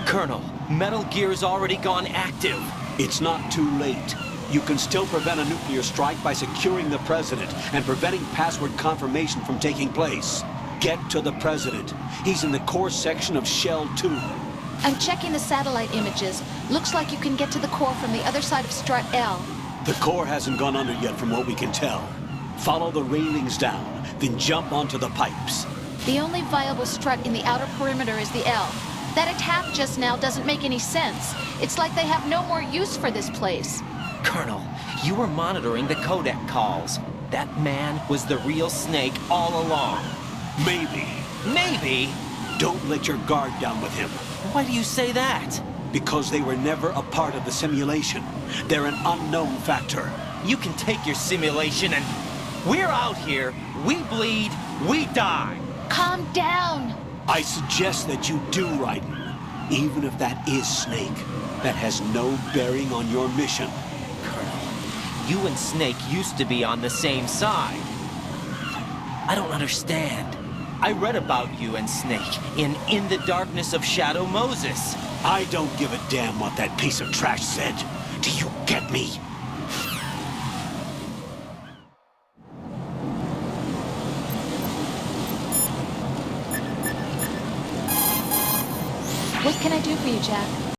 Colonel, Metal Gear's already gone active.
It's not too late. You can still prevent a nuclear strike by securing the President and preventing password confirmation from taking place. Get to the President. He's in the core section of Shell 2.
I'm checking the satellite images. Looks like you can get to the core from the other side of Strut L.
The core hasn't gone under yet from what we can tell. Follow the railings down, then jump onto the pipes.
The only viable strut in the outer perimeter is the L. That attack just now doesn't make any sense. It's like they have no more use for this place.
Colonel, you were monitoring the codec calls. That man was the real Snake all along.
Maybe.
Maybe?
Don't let your guard down with him.
Why do you say that?
Because they were never a part of the simulation. They're an unknown factor.
You can take your simulation and... We're out here, we bleed, we die.
Calm down.
I suggest that you do, Raiden. Even if that is Snake, that has no bearing on your mission.
Colonel, you and Snake used to be on the same side. I don't understand. I read about you and Snake in the Darkness of Shadow Moses.
I don't give a damn what that piece of trash said. Do you get me?
What can I do for you, Jack?